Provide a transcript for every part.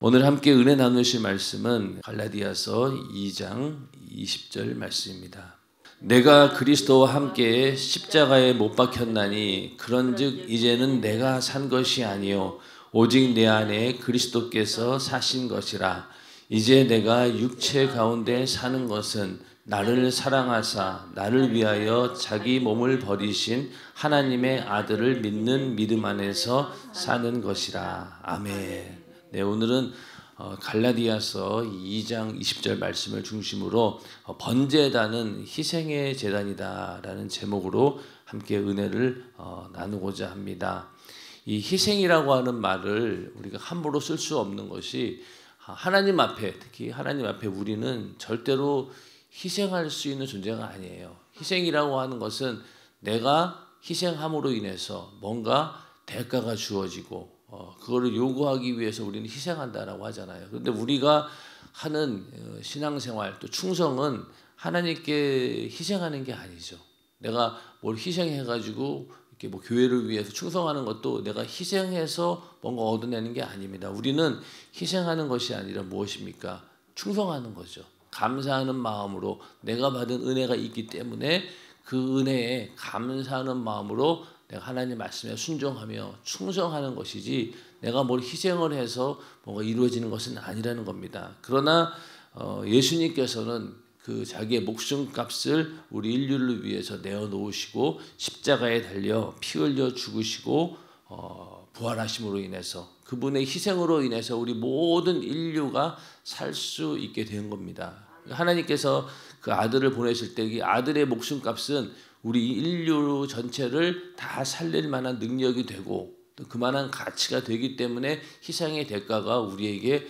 오늘 함께 은혜 나누실 말씀은 갈라디아서 2장 20절 말씀입니다. 내가 그리스도와 함께 십자가에 못 박혔나니 그런즉 이제는 내가 산 것이 아니요 오직 내 안에 그리스도께서 사신 것이라. 이제 내가 육체 가운데 사는 것은 나를 사랑하사 나를 위하여 자기 몸을 버리신 하나님의 아들을 믿는 믿음 안에서 사는 것이라. 아멘. 네, 오늘은 갈라디아서 2장 20절 말씀을 중심으로 번제단은 희생의 제단이다라는 제목으로 함께 은혜를 나누고자 합니다. 이 희생이라고 하는 말을 우리가 함부로 쓸 수 없는 것이 하나님 앞에, 특히 하나님 앞에 우리는 절대로 희생할 수 있는 존재가 아니에요. 희생이라고 하는 것은 내가 희생함으로 인해서 뭔가 대가가 주어지고 그거를 요구하기 위해서 우리는 희생한다라고 하잖아요. 그런데 우리가 하는 신앙생활 또 충성은 하나님께 희생하는 게 아니죠. 내가 뭘 희생해가지고 이렇게 뭐 교회를 위해서 충성하는 것도 내가 희생해서 뭔가 얻어내는 게 아닙니다. 우리는 희생하는 것이 아니라 무엇입니까? 충성하는 거죠. 감사하는 마음으로 내가 받은 은혜가 있기 때문에 그 은혜에 감사하는 마음으로 내가 하나님 말씀에 순종하며 충성하는 것이지 내가 뭘 희생을 해서 뭔가 이루어지는 것은 아니라는 겁니다. 그러나 예수님께서는 그 자기의 목숨값을 우리 인류를 위해서 내어놓으시고 십자가에 달려 피 흘려 죽으시고 부활하심으로 인해서 그분의 희생으로 인해서 우리 모든 인류가 살 수 있게 된 겁니다. 하나님께서 그 아들을 보내실 때 이 아들의 목숨값은 우리 인류 전체를 다 살릴 만한 능력이 되고 또 그만한 가치가 되기 때문에 희생의 대가가 우리에게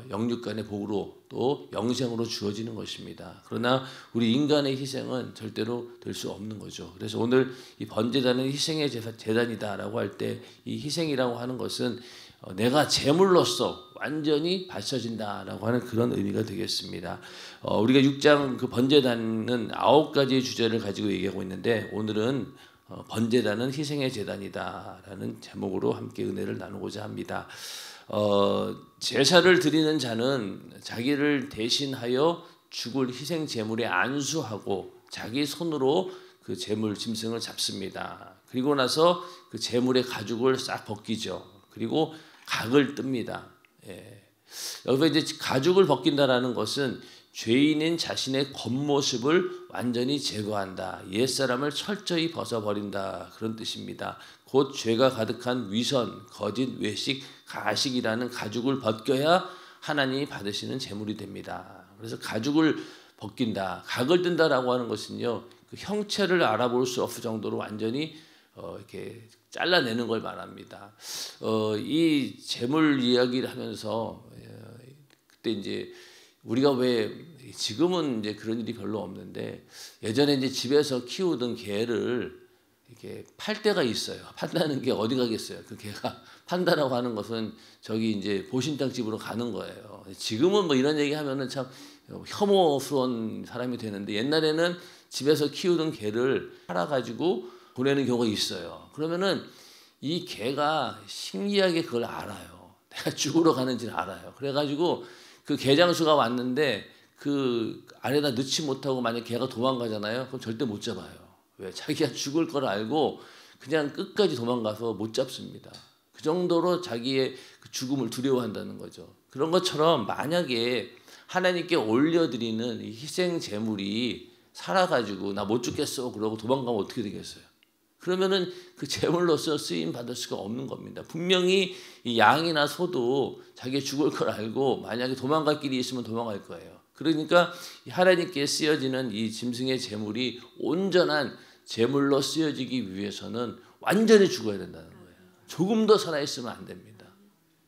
영육간의 복으로 또 영생으로 주어지는 것입니다. 그러나 우리 인간의 희생은 절대로 될 수 없는 거죠. 그래서 오늘 이 번제단은 희생의 제단이다라고 할 때 이 희생이라고 하는 것은 내가 제물로서 완전히 바쳐진다라고 하는 그런 의미가 되겠습니다. 우리가 6장 그 번제단은 9가지의 주제를 가지고 얘기하고 있는데 오늘은 번제단은 희생의 제단이다라는 제목으로 함께 은혜를 나누고자 합니다. 제사를 드리는 자는 자기를 대신하여 죽을 희생 제물에 안수하고 자기 손으로 그 제물 짐승을 잡습니다. 그리고 나서 그 제물의 가죽을 싹 벗기죠. 그리고 각을 뜹니다. 여기서 이제 가죽을 벗긴다라는 것은 죄인인 자신의 겉모습을 완전히 제거한다. 옛사람을 철저히 벗어버린다. 그런 뜻입니다. 곧 죄가 가득한 위선, 거짓, 외식, 가식이라는 가죽을 벗겨야 하나님이 받으시는 제물이 됩니다. 그래서 가죽을 벗긴다. 각을 뜬다라고 하는 것은요. 그 형체를 알아볼 수 없을 정도로 완전히 이렇게 잘라내는 걸 말합니다. 이 제물 이야기를 하면서 그때 이제 우리가 왜 지금은 이제 그런 일이 별로 없는데 예전에 이제 집에서 키우던 개를 이렇게 팔 때가 있어요. 판다는 게 어디 가겠어요? 그 개가 판다라고 하는 것은 저기 이제 보신탕 집으로 가는 거예요. 지금은 뭐 이런 얘기 하면은 참 혐오스러운 사람이 되는데 옛날에는 집에서 키우던 개를 팔아가지고 보내는 경우가 있어요. 그러면은 이 개가 신기하게 그걸 알아요. 내가 죽으러 가는지를 알아요. 그래가지고 그 개장수가 왔는데 그 안에다 넣지 못하고 만약 개가 도망가잖아요. 그럼 절대 못 잡아요. 왜? 자기가 죽을 걸 알고 그냥 끝까지 도망가서 못 잡습니다. 그 정도로 자기의 그 죽음을 두려워한다는 거죠. 그런 것처럼 만약에 하나님께 올려드리는 이 희생 제물이 살아가지고 나 못 죽겠어 그러고 도망가면 어떻게 되겠어요? 그러면은 그 제물로서 쓰임 받을 수가 없는 겁니다. 분명히 이 양이나 소도 자기 죽을 걸 알고 만약에 도망갈 길이 있으면 도망갈 거예요. 그러니까 하나님께 쓰여지는 이 짐승의 제물이 온전한 제물로 쓰여지기 위해서는 완전히 죽어야 된다는 거예요. 조금 더 살아있으면 안 됩니다.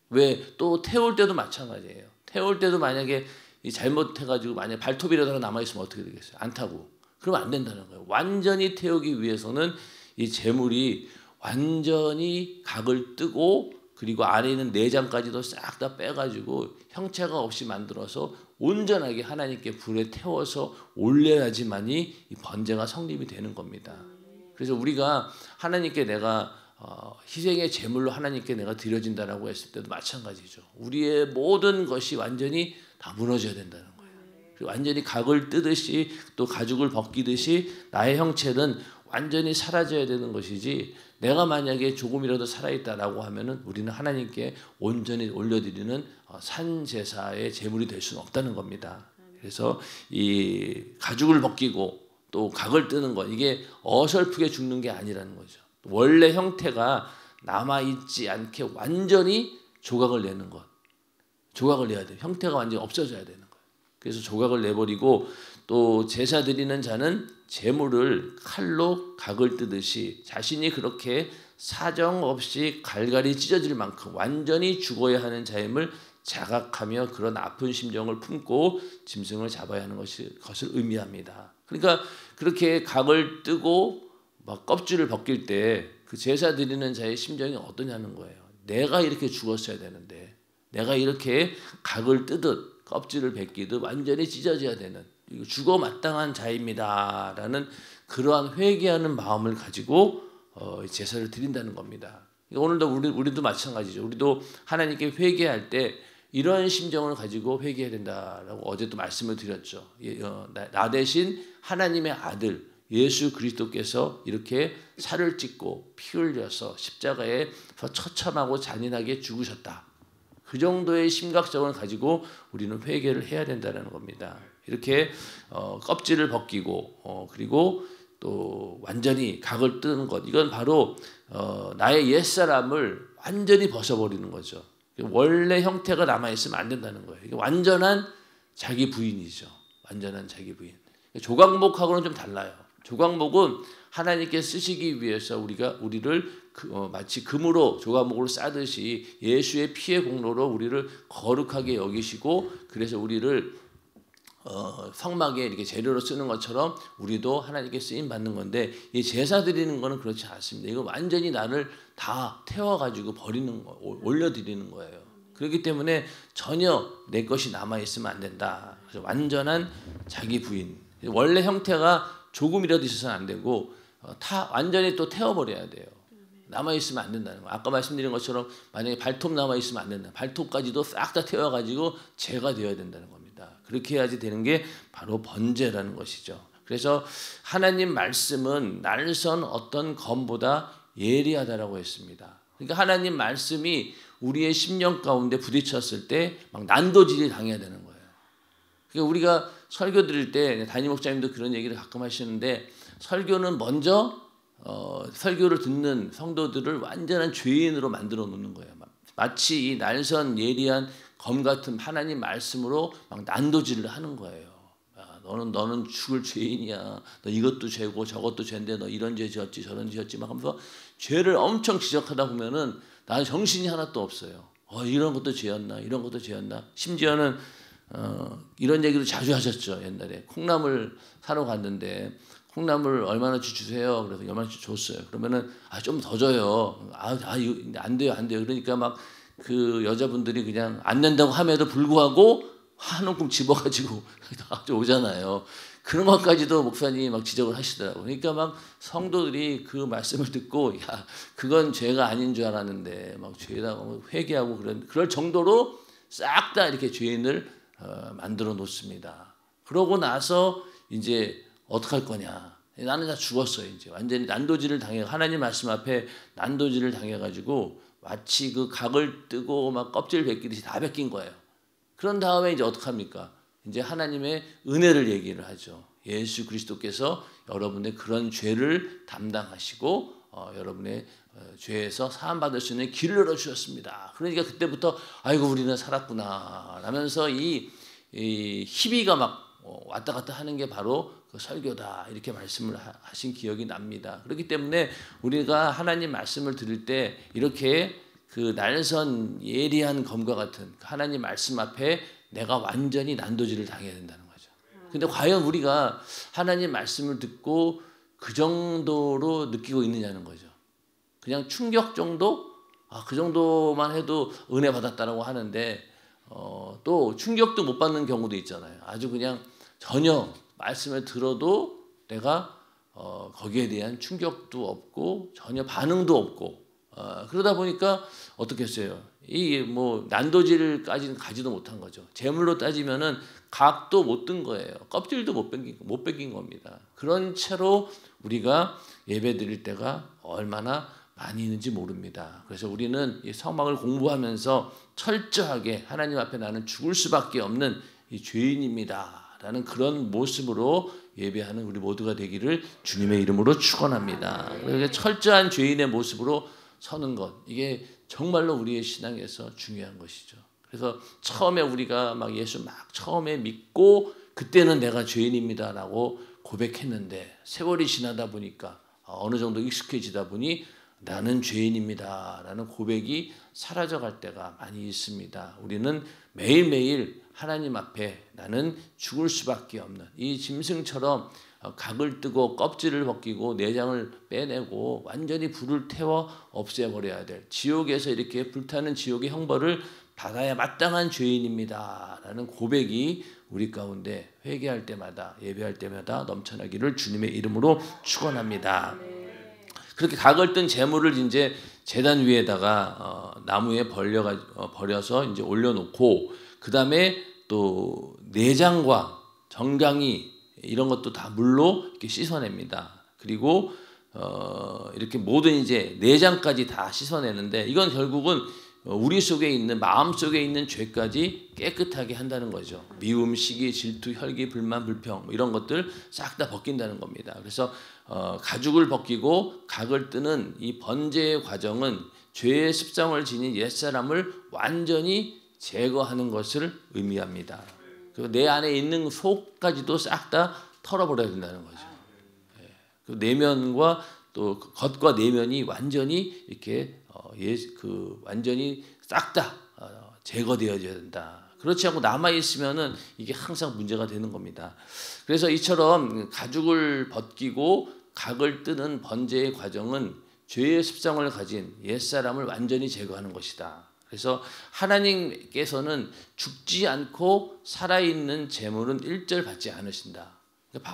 왜? 또 태울 때도 마찬가지예요. 태울 때도 만약에 잘못해가지고 만약에 발톱이라도 남아있으면 어떻게 되겠어요? 안 타고. 그러면 안 된다는 거예요. 완전히 태우기 위해서는 이 제물이 완전히 각을 뜨고 그리고 안에 있는 내장까지도 싹 다 빼가지고 형체가 없이 만들어서 온전하게 하나님께 불에 태워서 올려야지만이 이 번제가 성립이 되는 겁니다. 그래서 우리가 하나님께 내가 희생의 제물로 하나님께 내가 드려진다라고 했을 때도 마찬가지죠. 우리의 모든 것이 완전히 다 무너져야 된다는 거예요. 완전히 각을 뜨듯이 또 가죽을 벗기듯이 나의 형체는 완전히 사라져야 되는 것이지, 내가 만약에 조금이라도 살아있다라고 하면은 우리는 하나님께 온전히 올려드리는 산제사의 제물이 될 수는 없다는 겁니다. 그래서 이 가죽을 벗기고 또 각을 뜨는 것, 이게 어설프게 죽는 게 아니라는 거죠. 원래 형태가 남아있지 않게 완전히 조각을 내는 것. 조각을 내야 돼요. 형태가 완전히 없어져야 되는 거예요. 그래서 조각을 내버리고, 또 제사 드리는 자는 제물을 칼로 각을 뜨듯이 자신이 그렇게 사정없이 갈갈이 찢어질 만큼 완전히 죽어야 하는 자임을 자각하며 그런 아픈 심정을 품고 짐승을 잡아야 하는 것을 의미합니다. 그러니까 그렇게 각을 뜨고 막 껍질을 벗길 때 그 제사 드리는 자의 심정이 어떠냐는 거예요. 내가 이렇게 죽었어야 되는데, 내가 이렇게 각을 뜨듯 껍질을 벗기듯 완전히 찢어져야 되는, 죽어 마땅한 자입니다라는 그러한 회개하는 마음을 가지고 제사를 드린다는 겁니다. 오늘도 우리도 마찬가지죠. 우리도 하나님께 회개할 때 이런 심정을 가지고 회개해야 된다라고 어제도 말씀을 드렸죠. 나 대신 하나님의 아들 예수 그리스도께서 이렇게 살을 찢고 피 흘려서 십자가에서 처참하고 잔인하게 죽으셨다. 그 정도의 심각성을 가지고 우리는 회개를 해야 된다는 겁니다. 이렇게 껍질을 벗기고 그리고 또 완전히 각을 뜨는 것, 이건 바로 나의 옛사람을 완전히 벗어버리는 거죠. 원래 형태가 남아있으면 안 된다는 거예요. 이게 완전한 자기 부인이죠. 완전한 자기 부인. 조각목하고는 좀 달라요. 조각목은 하나님께 쓰시기 위해서 우리를 마치 금으로 조각목으로 싸듯이 예수의 피의 공로로 우리를 거룩하게 여기시고, 그래서 우리를 성막에 이렇게 재료로 쓰는 것처럼 우리도 하나님께 쓰임 받는 건데, 이 제사 드리는 거는 그렇지 않습니다. 이거 완전히 나를 다 태워가지고 버리는 거, 올려드리는 거예요. 그렇기 때문에 전혀 내 것이 남아 있으면 안 된다. 그래서 완전한 자기 부인. 원래 형태가 조금이라도 있어서는 안 되고 완전히 또 태워버려야 돼요. 남아 있으면 안 된다는 거예요. 아까 말씀드린 것처럼 만약에 발톱 남아 있으면 안 된다. 발톱까지도 싹 다 태워가지고 죄가 되어야 된다는 겁니다. 그렇게 해야지 되는 게 바로 번제라는 것이죠. 그래서 하나님 말씀은 날선 어떤 검보다 예리하다라고 했습니다. 그러니까 하나님 말씀이 우리의 심령 가운데 부딪혔을 때 막 난도질이 당해야 되는 거예요. 그러니까 우리가 설교 드릴 때 담임 목사님도 그런 얘기를 가끔 하시는데, 설교는 먼저 설교를 듣는 성도들을 완전한 죄인으로 만들어 놓는 거예요. 마치 이 날선 예리한 검 같은 하나님 말씀으로 막 난도질을 하는 거예요. 너는 죽을 죄인이야. 너 이것도 죄고 저것도 죄인데 너 이런 죄 지었지 저런 죄 지었지 막 하면서 죄를 엄청 지적하다 보면은 나는 정신이 하나도 없어요. 이런 것도 죄였나, 이런 것도 죄였나. 심지어는 이런 얘기도 자주 하셨죠. 옛날에 콩나물 사러 갔는데 콩나물 얼마나치 주세요. 그래서 얼마나치 줬어요. 그러면은 좀 더 줘요. 이거 안 돼요. 그러니까 막 그 여자분들이 그냥 안 낸다고 함에도 불구하고 한 움큼 집어가지고 오잖아요. 그런 것까지도 목사님이 막 지적을 하시더라고요. 그러니까 막 성도들이 그 말씀을 듣고 그건 죄가 아닌 줄 알았는데 막 죄라고 회개하고 그럴 정도로 싹 다 이렇게 죄인을 만들어 놓습니다. 그러고 나서 이제 어떡할 거냐. 나는 다 죽었어요. 이제 완전히 난도질을 당해, 하나님 말씀 앞에 난도질을 당해가지고 마치 그 각을 뜨고 막 껍질 벗기듯이 다 벗긴 거예요. 그런 다음에 이제 어떡합니까? 이제 하나님의 은혜를 얘기를 하죠. 예수 그리스도께서 여러분의 그런 죄를 담당하시고 여러분의 죄에서 사함 받을 수 있는 길을 열어 주셨습니다. 그러니까 그때부터 아이고 우리는 살았구나 라면서 이 희비가 막 왔다 갔다 하는 게 바로 그 설교다, 이렇게 말씀을 하신 기억이 납니다. 그렇기 때문에 우리가 하나님 말씀을 들을 때 이렇게 그 날선 예리한 검과 같은 하나님 말씀 앞에 내가 완전히 난도질을 당해야 된다는 거죠. 근데 과연 우리가 하나님 말씀을 듣고 그 정도로 느끼고 있느냐는 거죠. 그냥 충격 정도? 그 정도만 해도 은혜 받았다라고 하는데 또 충격도 못 받는 경우도 있잖아요. 아주 그냥 전혀 말씀을 들어도 내가 거기에 대한 충격도 없고 전혀 반응도 없고 그러다 보니까 어떻게 했어요? 이 뭐 난도질까지는 가지도 못한 거죠. 재물로 따지면은 각도 못 든 거예요. 껍질도 못 벗긴 겁니다. 그런 채로 우리가 예배 드릴 때가 얼마나 많이 있는지 모릅니다. 그래서 우리는 이 성막을 공부하면서 철저하게 하나님 앞에 나는 죽을 수밖에 없는 이 죄인입니다 라는 그런 모습으로 예배하는 우리 모두가 되기를 주님의 이름으로 축원합니다. 그래서 철저한 죄인의 모습으로 서는 것, 이게 정말로 우리의 신앙에서 중요한 것이죠. 그래서 처음에 우리가 막 예수 막 처음에 믿고 그때는 내가 죄인입니다라고 고백했는데 세월이 지나다 보니까 어느 정도 익숙해지다 보니 나는 죄인입니다라는 고백이 사라져갈 때가 많이 있습니다. 우리는 매일매일 하나님 앞에 나는 죽을 수밖에 없는 이 짐승처럼 각을 뜨고 껍질을 벗기고 내장을 빼내고 완전히 불을 태워 없애버려야 될 지옥에서 이렇게 불타는 지옥의 형벌을 받아야 마땅한 죄인입니다 라는 고백이 우리 가운데 회개할 때마다 예배할 때마다 넘쳐나기를 주님의 이름으로 축원합니다. 그렇게 각을 뜬 제물을 이제 제단 위에다가 나무에 버려서 이제 올려놓고 그 다음에 또 내장과 정강이 이런 것도 다 물로 이렇게 씻어냅니다. 그리고 이렇게 모든 이제 내장까지 다 씻어내는데 이건 결국은 우리 속에 있는 마음 속에 있는 죄까지 깨끗하게 한다는 거죠. 미움, 시기, 질투, 혈기, 불만, 불평 이런 것들 싹 다 벗긴다는 겁니다. 그래서 가죽을 벗기고 각을 뜨는 이 번제의 과정은 죄의 습성을 지닌 옛사람을 완전히 제거하는 것을 의미합니다. 그리고 내 안에 있는 속까지도 싹 다 털어버려야 된다는 거죠. 그 내면과 또 겉과 내면이 완전히 이렇게 완전히 싹 다 제거되어져야 된다. 그렇지 않고 남아 있으면은 이게 항상 문제가 되는 겁니다. 그래서 이처럼 가죽을 벗기고 각을 뜨는 번제의 과정은 죄의 습성을 가진 옛사람을 완전히 제거하는 것이다. 그래서 하나님께서는 죽지 않고 살아있는 제물은 일절 받지 않으신다.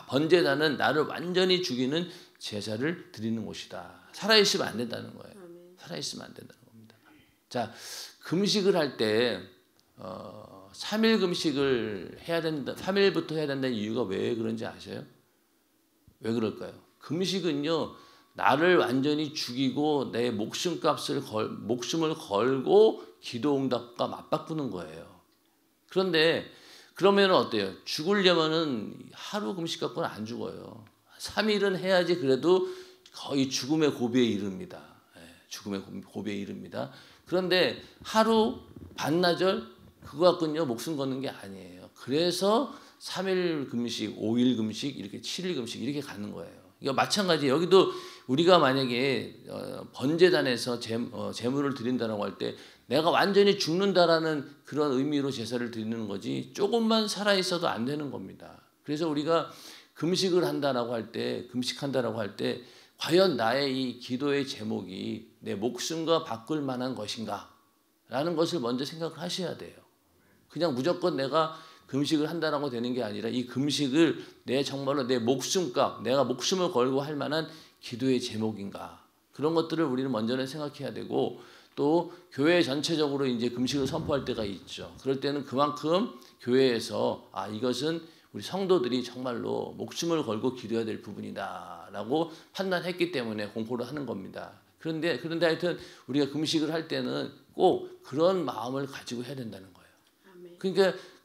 번제단은 나를 완전히 죽이는 제사를 드리는 곳이다. 살아있으면 안 된다는 거예요. 살아있으면 안 된다는 겁니다. 자, 금식을 할 때 3일 금식을 해야 된다. 3일부터 해야 된다는 이유가 왜 그런지 아세요? 왜 그럴까요? 금식은요, 나를 완전히 죽이고 내 목숨을 걸고 기도 응답과 맞바꾸는 거예요. 그런데 그러면 어때요? 죽으려면은 하루 금식 갖고는 안 죽어요. 3일은 해야지 그래도 거의 죽음의 고비에 이릅니다. 죽음의 고비에 이릅니다. 그런데 하루 반나절 그거 갖고는요 목숨 거는 게 아니에요. 그래서 3일 금식, 5일 금식, 이렇게 7일 금식 이렇게 가는 거예요. 그러니까 마찬가지 여기도 우리가 만약에 번제단에서 제물을 드린다라고 할 때 내가 완전히 죽는다라는 그런 의미로 제사를 드리는 거지 조금만 살아 있어도 안 되는 겁니다. 그래서 우리가 금식을 한다라고 할 때, 금식한다라고 할 때 과연 나의 이 기도의 제목이 내 목숨과 바꿀 만한 것인가? 라는 것을 먼저 생각을 하셔야 돼요. 그냥 무조건 내가 금식을 한다라고 되는 게 아니라 이 금식을 정말로 내 목숨값, 내가 목숨을 걸고 할 만한 기도의 제목인가? 그런 것들을 우리는 먼저는 생각해야 되고 또 교회 전체적으로 이제 금식을 선포할 때가 있죠. 그럴 때는 그만큼 교회에서 이것은 우리 성도들이 정말로 목숨을 걸고 기도해야 될 부분이다라고 판단했기 때문에 공포를 하는 겁니다. 그런데 하여튼 우리가 금식을 할 때는 꼭 그런 마음을 가지고 해야 된다는 거예요.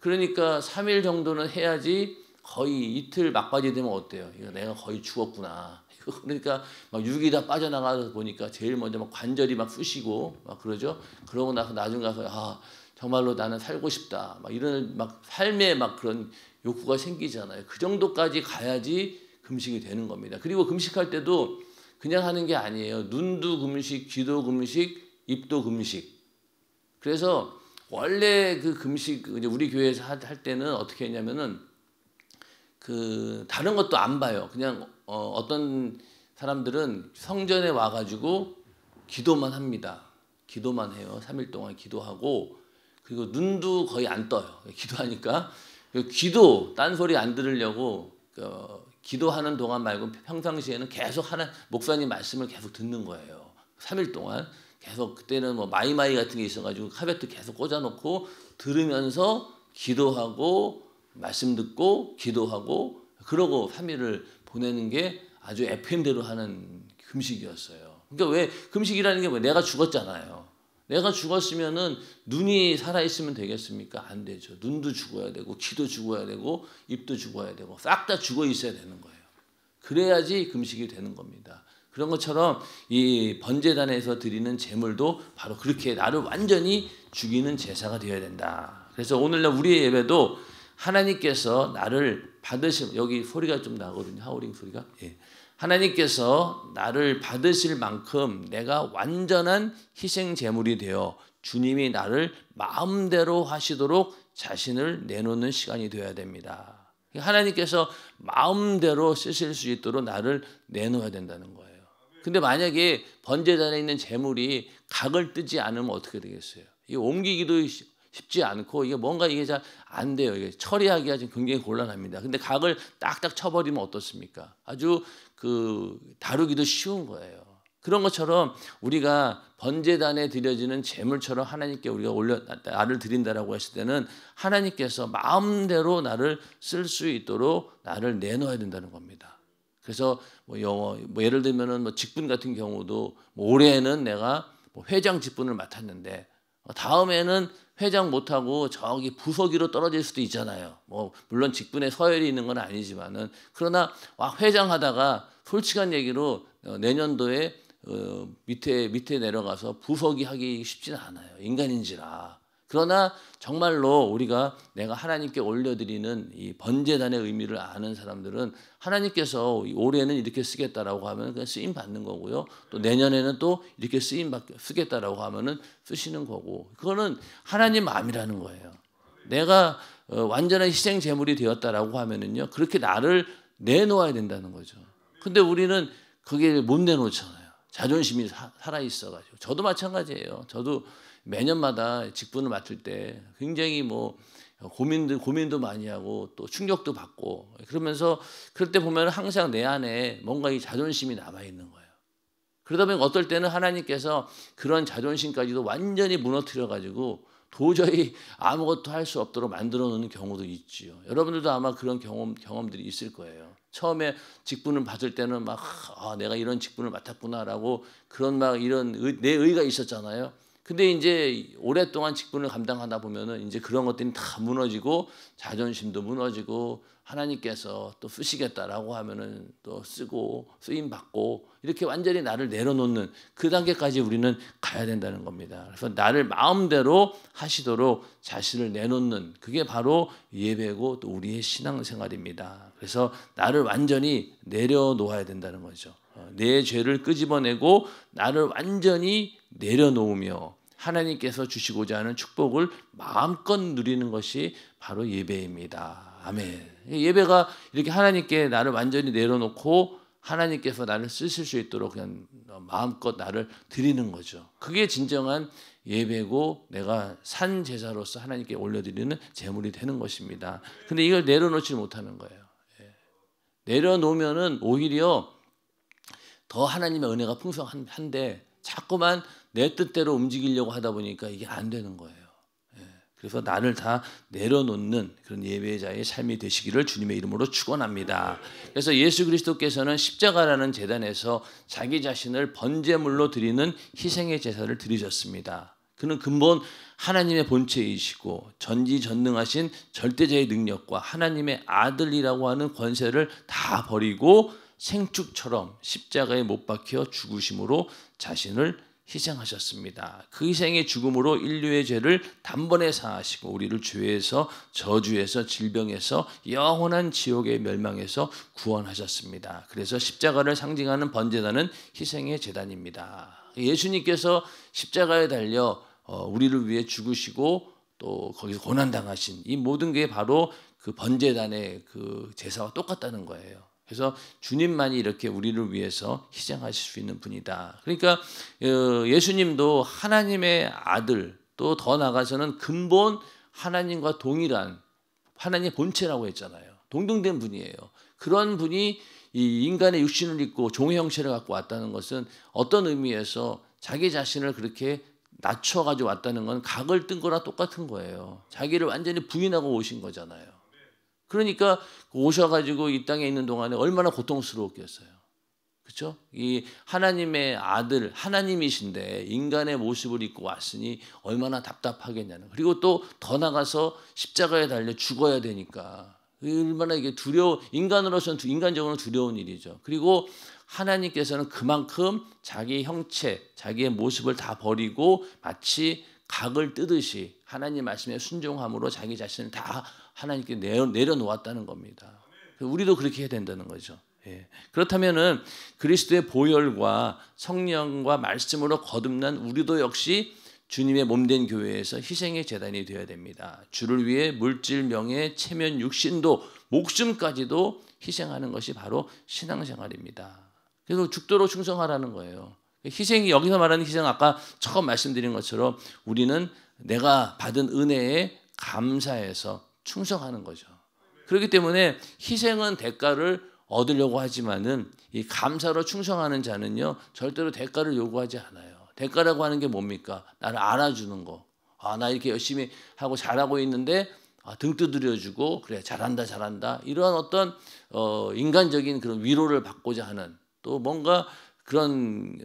그러니까 3일 정도는 해야지 거의 이틀 막바지 되면 어때요? 이거 내가 거의 죽었구나. 그러니까 막 육이 다 빠져나가서 보니까 제일 먼저 막 관절이 막 쑤시고 막 그러죠. 그러고 나서 나중 가서 정말로 나는 살고 싶다. 막 이런 막 삶에 막 그런 욕구가 생기잖아요. 그 정도까지 가야지 금식이 되는 겁니다. 그리고 금식할 때도 그냥 하는 게 아니에요. 눈도 금식, 귀도 금식, 입도 금식. 그래서 원래 그 금식 이제 우리 교회에서 할 때는 어떻게 했냐면은 다른 것도 안 봐요. 그냥 어떤 사람들은 성전에 와가지고 기도만 합니다. 기도만 해요. 3일 동안 기도하고 그리고 눈도 거의 안 떠요. 기도하니까 딴소리 안 들으려고 기도하는 동안 말고 평상시에는 계속 목사님 말씀을 계속 듣는 거예요. 3일 동안 계속 그때는 뭐 마이마이 같은 게 있어가지고 카베트 계속 꽂아놓고 들으면서 기도하고 말씀 듣고 기도하고 그러고 3일을 보내는 게 아주 FM대로 하는 금식이었어요. 그러니까 왜 금식이라는 게 뭐예요? 내가 죽었잖아요. 내가 죽었으면은 눈이 살아있으면 되겠습니까? 안 되죠. 눈도 죽어야 되고 귀도 죽어야 되고 입도 죽어야 되고 싹 다 죽어 있어야 되는 거예요. 그래야지 금식이 되는 겁니다. 그런 것처럼 이 번제단에서 드리는 제물도 바로 그렇게 나를 완전히 죽이는 제사가 되어야 된다. 그래서 오늘날 우리의 예배도 하나님께서 나를 받으실, 여기 소리가 좀 나거든요. 하우링 소리가. 예. 하나님께서 나를 받으실 만큼 내가 완전한 희생 제물이 되어 주님이 나를 마음대로 하시도록 자신을 내놓는 시간이 되어야 됩니다. 하나님께서 마음대로 쓰실 수 있도록 나를 내놓아야 된다는 거예요. 근데 만약에 번제단에 있는 제물이 각을 뜨지 않으면 어떻게 되겠어요? 이게 옮기기도 쉽지 않고 이게 뭔가 이게 잘 안 돼요. 이게 처리하기가 지금 굉장히 곤란합니다. 근데 각을 딱딱 쳐버리면 어떻습니까? 아주 다루기도 쉬운 거예요. 그런 것처럼 우리가 번제단에 드려지는 제물처럼 하나님께 우리가 나를 드린다라고 했을 때는 하나님께서 마음대로 나를 쓸 수 있도록 나를 내놓아야 된다는 겁니다. 그래서 예를 들면은 직분 같은 경우도 올해는 내가 회장 직분을 맡았는데 다음에는 회장 못하고 저기 부서기로 떨어질 수도 있잖아요. 물론 직분에 서열이 있는 건 아니지만은 그러나 회장하다가 솔직한 얘기로 내년도에 밑에 내려가서 부서기 하기 쉽지는 않아요. 인간인지라. 그러나 정말로 우리가 내가 하나님께 올려드리는 이 번제단의 의미를 아는 사람들은 하나님께서 올해는 이렇게 쓰겠다라고 하면 그냥 쓰임 받는 거고요. 또 내년에는 또 이렇게 쓰겠다라고 하면은 쓰시는 거고. 그거는 하나님 마음이라는 거예요. 내가 완전한 희생 제물이 되었다라고 하면은요. 그렇게 나를 내놓아야 된다는 거죠. 근데 우리는 그게 못 내놓잖아요. 자존심이 살아 있어가지고. 저도 마찬가지예요. 저도 매년마다 직분을 맡을 때 굉장히 고민도 많이 하고 또 충격도 받고 그러면서 그럴 때 보면 항상 내 안에 뭔가 이 자존심이 남아 있는 거예요. 그러다 보니 어떨 때는 하나님께서 그런 자존심까지도 완전히 무너뜨려 가지고 도저히 아무것도 할 수 없도록 만들어 놓는 경우도 있지요. 여러분들도 아마 그런 경험들이 있을 거예요. 처음에 직분을 받을 때는 내가 이런 직분을 맡았구나라고 그런 내 의가 있었잖아요. 근데 이제 오랫동안 직분을 감당하다 보면은 이제 그런 것들이 다 무너지고 자존심도 무너지고 하나님께서 또 쓰시겠다라고 하면은 또 쓰고 쓰임 받고 이렇게 완전히 나를 내려놓는 그 단계까지 우리는 가야 된다는 겁니다. 그래서 나를 마음대로 하시도록 자신을 내놓는 그게 바로 예배고 또 우리의 신앙생활입니다. 그래서 나를 완전히 내려놓아야 된다는 거죠. 내 죄를 끄집어내고 나를 완전히 내려놓으며 하나님께서 주시고자 하는 축복을 마음껏 누리는 것이 바로 예배입니다. 아멘. 예배가 이렇게 하나님께 나를 완전히 내려놓고 하나님께서 나를 쓰실 수 있도록 그냥 마음껏 나를 드리는 거죠. 그게 진정한 예배고 내가 산 제사로서 하나님께 올려드리는 제물이 되는 것입니다. 근데 이걸 내려놓지 못하는 거예요. 내려놓으면은 오히려 더 하나님의 은혜가 풍성한데 자꾸만 내 뜻대로 움직이려고 하다 보니까 이게 안 되는 거예요. 그래서 나를 다 내려놓는 그런 예배자의 삶이 되시기를 주님의 이름으로 축원합니다. 그래서 예수 그리스도께서는 십자가라는 제단에서 자기 자신을 번제물로 드리는 희생의 제사를 드리셨습니다. 그는 근본 하나님의 본체이시고 전지전능하신 절대자의 능력과 하나님의 아들이라고 하는 권세를 다 버리고 생축처럼 십자가에 못 박혀 죽으심으로 자신을 희생하셨습니다. 그 희생의 죽음으로 인류의 죄를 단번에 사하시고 우리를 죄에서 저주에서 질병에서 영원한 지옥의 멸망에서 구원하셨습니다. 그래서 십자가를 상징하는 번제단은 희생의 제단입니다. 예수님께서 십자가에 달려 우리를 위해 죽으시고 또 거기서 고난당하신 이 모든 게 바로 그 번제단의 그 제사와 똑같다는 거예요. 그래서 주님만이 이렇게 우리를 위해서 희생하실 수 있는 분이다. 그러니까 예수님도 하나님의 아들 또 더 나아가서는 근본 하나님과 동일한 하나님의 본체라고 했잖아요. 동등된 분이에요. 그런 분이 이 인간의 육신을 입고 종의 형체를 갖고 왔다는 것은 어떤 의미에서 자기 자신을 그렇게 낮춰가지고 왔다는 건 각을 뜬 거랑 똑같은 거예요. 자기를 완전히 부인하고 오신 거잖아요. 그러니까 오셔가지고 이 땅에 있는 동안에 얼마나 고통스러웠겠어요. 그렇죠? 이 하나님의 아들, 하나님이신데 인간의 모습을 입고 왔으니 얼마나 답답하겠냐는. 그리고 또 더 나가서 십자가에 달려 죽어야 되니까 얼마나 이게 인간으로서는 인간적으로는 두려운 일이죠. 그리고 하나님께서는 그만큼 자기 형체, 자기의 모습을 다 버리고 마치 각을 뜨듯이 하나님 말씀에 순종함으로 자기 자신을 다 하나님께 내려놓았다는 겁니다. 우리도 그렇게 해야 된다는 거죠. 예. 그렇다면은 그리스도의 보혈과 성령과 말씀으로 거듭난 우리도 역시 주님의 몸된 교회에서 희생의 제단이 되어야 됩니다. 주를 위해 물질, 명예, 체면, 육신도 목숨까지도 희생하는 것이 바로 신앙생활입니다. 그래서 죽도록 충성하라는 거예요. 희생이 여기서 말하는 희생 아까 처음 말씀드린 것처럼 우리는 내가 받은 은혜에 감사해서 충성하는 거죠. 그렇기 때문에 희생은 대가를 얻으려고 하지만은 이 감사로 충성하는 자는요 절대로 대가를 요구하지 않아요. 대가라고 하는 게 뭡니까? 나를 알아주는 거. 나 이렇게 열심히 하고 잘하고 있는데 등 두드려주고 그래 잘한다 이런 어떤 인간적인 그런 위로를 받고자 하는 또 뭔가 그런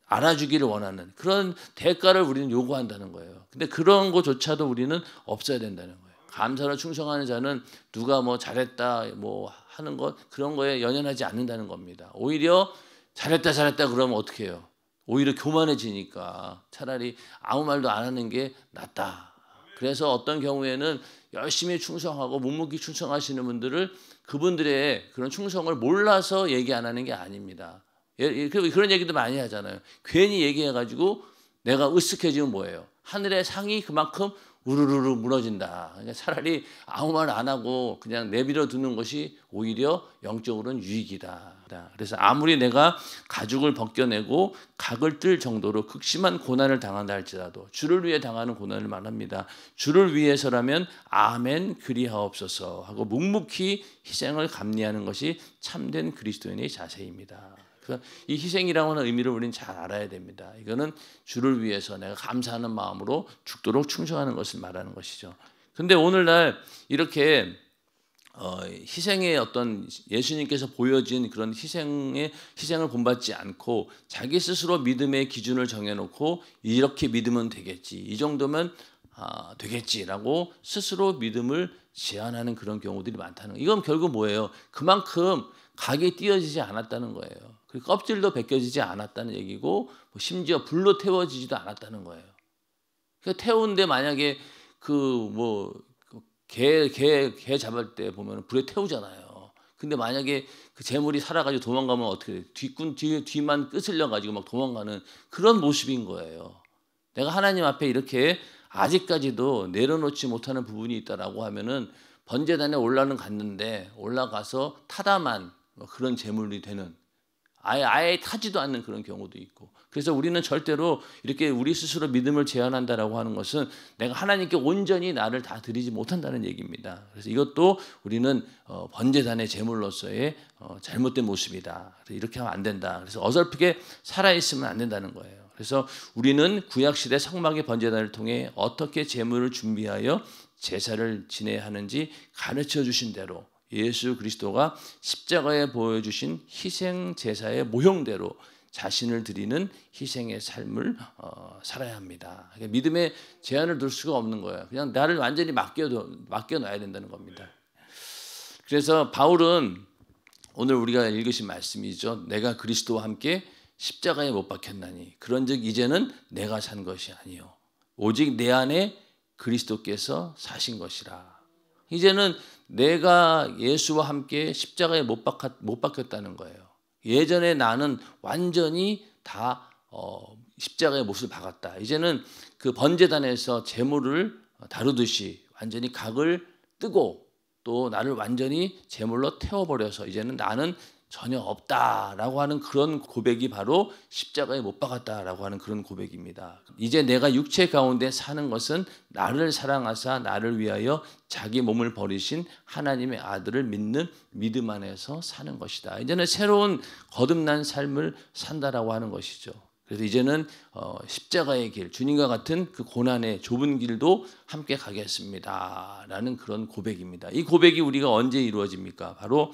알아주기를 원하는 그런 대가를 우리는 요구한다는 거예요. 근데 그런 것조차도 우리는 없어야 된다는 거예요. 감사로 충성하는 자는 누가 뭐 잘했다 뭐 하는 것 그런 거에 연연하지 않는다는 겁니다. 오히려 잘했다 그러면 어떻게 해요? 오히려 교만해지니까 차라리 아무 말도 안 하는 게 낫다. 그래서 어떤 경우에는 열심히 충성하고 묵묵히 충성하시는 분들을 그분들의 그런 충성을 몰라서 얘기 안 하는 게 아닙니다. 그런 얘기도 많이 하잖아요. 괜히 얘기해가지고 내가 으쓱해지면 뭐예요? 하늘의 상이 그만큼 우르르르 무너진다. 그러니까 차라리 아무 말 안 하고 그냥 내버려 두는 것이 오히려 영적으로는 유익이다. 그래서 아무리 내가 가죽을 벗겨내고 각을 뜰 정도로 극심한 고난을 당한다 할지라도 주를 위해 당하는 고난을 말합니다. 주를 위해서라면 아멘 그리하옵소서 하고 묵묵히 희생을 감내하는 것이 참된 그리스도인의 자세입니다. 그래서 이 희생이라고 하는 의미를 우리는 잘 알아야 됩니다. 이거는 주를 위해서 내가 감사하는 마음으로 죽도록 충성하는 것을 말하는 것이죠. 그런데 오늘날 이렇게 희생의 어떤 예수님께서 보여진 그런 희생을 본받지 않고 자기 스스로 믿음의 기준을 정해놓고 이렇게 믿으면 되겠지, 이 정도면 되겠지라고 스스로 믿음을 제한하는 그런 경우들이 많다는 거예요. 이건 결국 뭐예요? 그만큼 각이 띄어지지 않았다는 거예요. 그리고 껍질도 벗겨지지 않았다는 얘기고 심지어 불로 태워지지도 않았다는 거예요. 그러니까 태우는데 만약에 개 잡을 때 보면 불에 태우잖아요. 근데 만약에 그 재물이 살아가지고 도망가면 어떻게 돼? 뒤만 끄슬려가지고 막 도망가는 그런 모습인 거예요. 내가 하나님 앞에 이렇게 아직까지도 내려놓지 못하는 부분이 있다라고 하면은 번제단에 갔는데 올라가서 타다만 그런 재물이 되는 아예 타지도 않는 그런 경우도 있고. 그래서 우리는 절대로 이렇게 우리 스스로 믿음을 제한한다라고 하는 것은 내가 하나님께 온전히 나를 다 드리지 못한다는 얘기입니다. 그래서 이것도 우리는 번제단의 제물로서의 잘못된 모습이다. 그래서 이렇게 하면 안 된다. 그래서 어설프게 살아있으면 안 된다는 거예요. 그래서 우리는 구약시대 성막의 번제단을 통해 어떻게 제물을 준비하여 제사를 지내야 하는지 가르쳐 주신 대로 예수 그리스도가 십자가에 보여주신 희생 제사의 모형대로 자신을 드리는 희생의 삶을 살아야 합니다. 그러니까 믿음의 제한을 둘 수가 없는 거예요. 그냥 나를 완전히 맡겨놔야 된다는 겁니다. 그래서 바울은 오늘 우리가 읽으신 말씀이죠. 내가 그리스도와 함께 십자가에 못 박혔나니 그런즉 이제는 내가 산 것이 아니요 오직 내 안에 그리스도께서 사신 것이라. 이제는 내가 예수와 함께 십자가에 못 박혔다는 거예요. 예전에 나는 완전히 다 십자가의 못을 박았다. 이제는 그 번제단에서 제물을 다루듯이 완전히 각을 뜨고 또 나를 완전히 제물로 태워버려서 이제는 나는 전혀 없다라고 하는 그런 고백이 바로 십자가에 못 박았다라고 하는 그런 고백입니다. 이제 내가 육체 가운데 사는 것은 나를 사랑하사 나를 위하여 자기 몸을 버리신 하나님의 아들을 믿는 믿음 안에서 사는 것이다. 이제는 새로운 거듭난 삶을 산다라고 하는 것이죠. 그래서 이제는 십자가의 길, 주님과 같은 그 고난의 좁은 길도 함께 가겠습니다 라는 그런 고백입니다. 이 고백이 우리가 언제 이루어집니까? 바로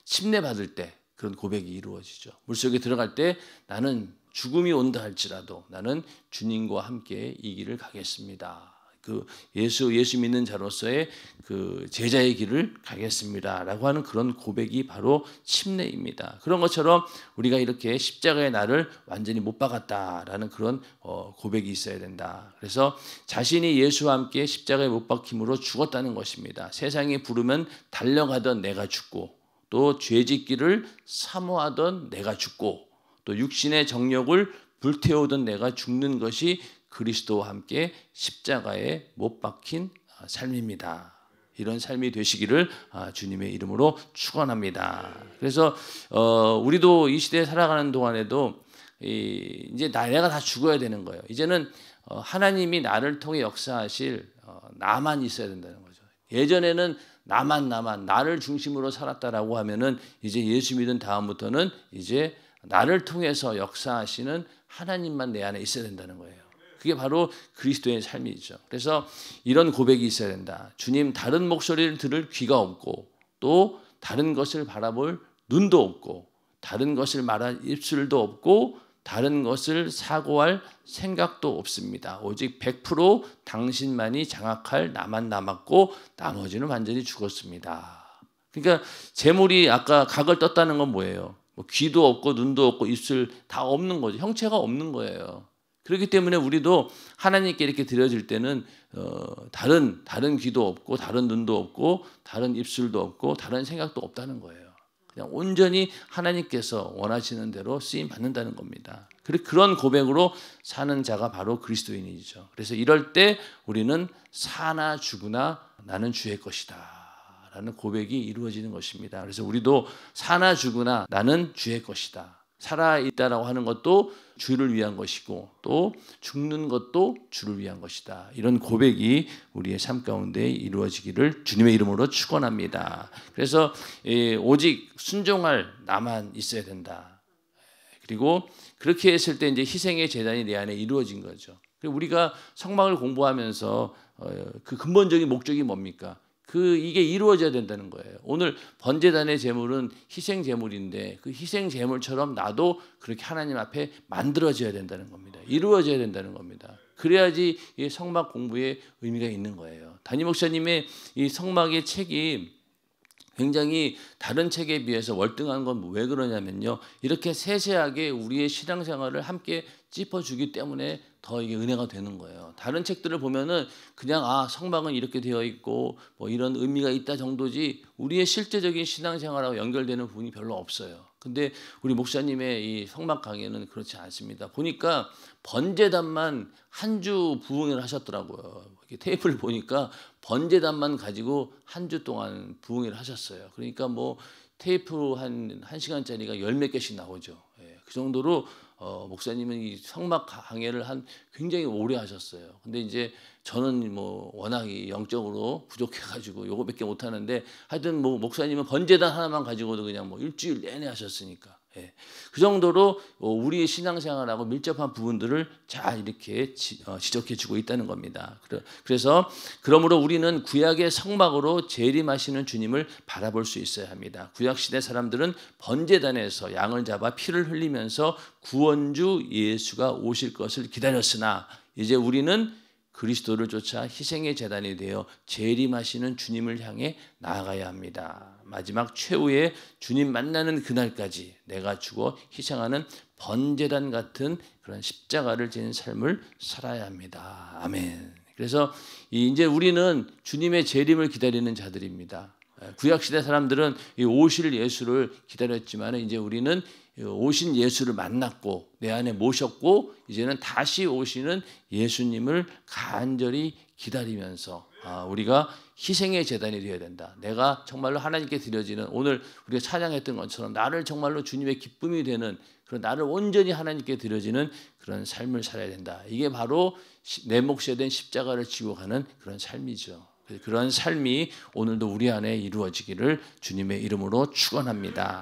침례받을 때 그런 고백이 이루어지죠. 물속에 들어갈 때 나는 죽음이 온다 할지라도 나는 주님과 함께 이 길을 가겠습니다. 그 예수 믿는 자로서의 그 제자의 길을 가겠습니다라고 하는 그런 고백이 바로 침례입니다. 그런 것처럼 우리가 이렇게 십자가의 나를 완전히 못 박았다라는 그런 고백이 있어야 된다. 그래서 자신이 예수와 함께 십자가에 못 박힘으로 죽었다는 것입니다. 세상이 부르면 달려가던 내가 죽고 또 죄짓기를 사모하던 내가 죽고 또 육신의 정욕을 불태우던 내가 죽는 것이 그리스도와 함께 십자가에 못 박힌 삶입니다. 이런 삶이 되시기를 주님의 이름으로 축원합니다. 그래서 우리도 이 시대에 살아가는 동안에도 이제 내가 다 죽어야 되는 거예요. 이제는 하나님이 나를 통해 역사하실 나만 있어야 된다는 거죠. 예전에는 나를 중심으로 살았다라고 하면은 이제 예수 믿은 다음부터는 이제 나를 통해서 역사하시는 하나님만 내 안에 있어야 된다는 거예요. 그게 바로 그리스도의 삶이죠. 그래서 이런 고백이 있어야 된다. 주님, 다른 목소리를 들을 귀가 없고 또 다른 것을 바라볼 눈도 없고 다른 것을 말할 입술도 없고 다른 것을 사고할 생각도 없습니다. 오직 100% 당신만이 장악할 나만 남았고 나머지는 완전히 죽었습니다. 그러니까 재물이 아까 각을 떴다는 건 뭐예요? 귀도 없고 눈도 없고 입술 다 없는 거죠. 형체가 없는 거예요. 그렇기 때문에 우리도 하나님께 이렇게 드려질 때는 다른 귀도 없고 다른 눈도 없고 다른 입술도 없고 다른 생각도 없다는 거예요. 그냥 온전히 하나님께서 원하시는 대로 쓰임 받는다는 겁니다. 그런 고백으로 사는 자가 바로 그리스도인이죠. 그래서 이럴 때 우리는 사나 죽으나 나는 주의 것이다 라는 고백이 이루어지는 것입니다. 그래서 우리도 사나 죽으나 나는 주의 것이다. 살아있다라고 하는 것도 주를 위한 것이고 또 죽는 것도 주를 위한 것이다. 이런 고백이 우리의 삶 가운데 이루어지기를 주님의 이름으로 축원합니다. 그래서 오직 순종할 나만 있어야 된다. 그리고 그렇게 했을 때 이제 희생의 제단이 내 안에 이루어진 거죠. 우리가 성막을 공부하면서 그 근본적인 목적이 뭡니까? 이게 이루어져야 된다는 거예요. 오늘 번제단의 제물은 희생 제물인데 그 희생 제물처럼 나도 그렇게 하나님 앞에 만들어져야 된다는 겁니다. 이루어져야 된다는 겁니다. 그래야지 이 성막 공부에 의미가 있는 거예요. 담임 목사님의 이 성막의 책이 굉장히 다른 책에 비해서 월등한 건 왜 그러냐면요. 이렇게 세세하게 우리의 신앙생활을 함께 짚어주기 때문에 더 이게 은혜가 되는 거예요. 다른 책들을 보면은 그냥 성막은 이렇게 되어 있고 뭐 이런 의미가 있다 정도지 우리의 실제적인 신앙생활하고 연결되는 부분이 별로 없어요. 근데 우리 목사님의 이 성막 강의는 그렇지 않습니다. 보니까 번제단만 한 주 부흥회를 하셨더라고요. 테이프를 보니까 번제단만 가지고 한 주 동안 부흥회를 하셨어요. 그러니까 뭐 테이프 한 시간짜리가 열 몇 개씩 나오죠. 그 정도로 목사님은 이 성막 강해를 굉장히 오래 하셨어요. 근데 이제 저는 뭐 워낙 영적으로 부족해가지고 요거밖에 못 하는데 하여튼 뭐 목사님은 번제단 하나만 가지고도 그냥 뭐 일주일 내내 하셨으니까. 그 정도로 우리의 신앙생활하고 밀접한 부분들을 잘 이렇게 지적해주고 있다는 겁니다. 그래서 그러므로 우리는 구약의 성막으로 재림하시는 주님을 바라볼 수 있어야 합니다. 구약시대 사람들은 번제단에서 양을 잡아 피를 흘리면서 구원주 예수가 오실 것을 기다렸으나 이제 우리는 그리스도를 쫓아 희생의 제단이 되어 재림하시는 주님을 향해 나아가야 합니다. 마지막 최후의 주님 만나는 그날까지 내가 죽어 희생하는 번제단 같은 그런 십자가를 지닌 삶을 살아야 합니다. 아멘. 그래서 이제 우리는 주님의 재림을 기다리는 자들입니다. 구약시대 사람들은 이 오실 예수를 기다렸지만 이제 우리는 오신 예수를 만났고 내 안에 모셨고 이제는 다시 오시는 예수님을 간절히 기다리면서 우리가 희생의 제단이 되어야 된다. 내가 정말로 하나님께 드려지는 오늘 우리가 찬양했던 것처럼 나를 정말로 주님의 기쁨이 되는 그런 나를 온전히 하나님께 드려지는 그런 삶을 살아야 된다. 이게 바로 내 몫에 된 십자가를 지고 가는 그런 삶이죠. 그런 삶이 오늘도 우리 안에 이루어지기를 주님의 이름으로 축원합니다.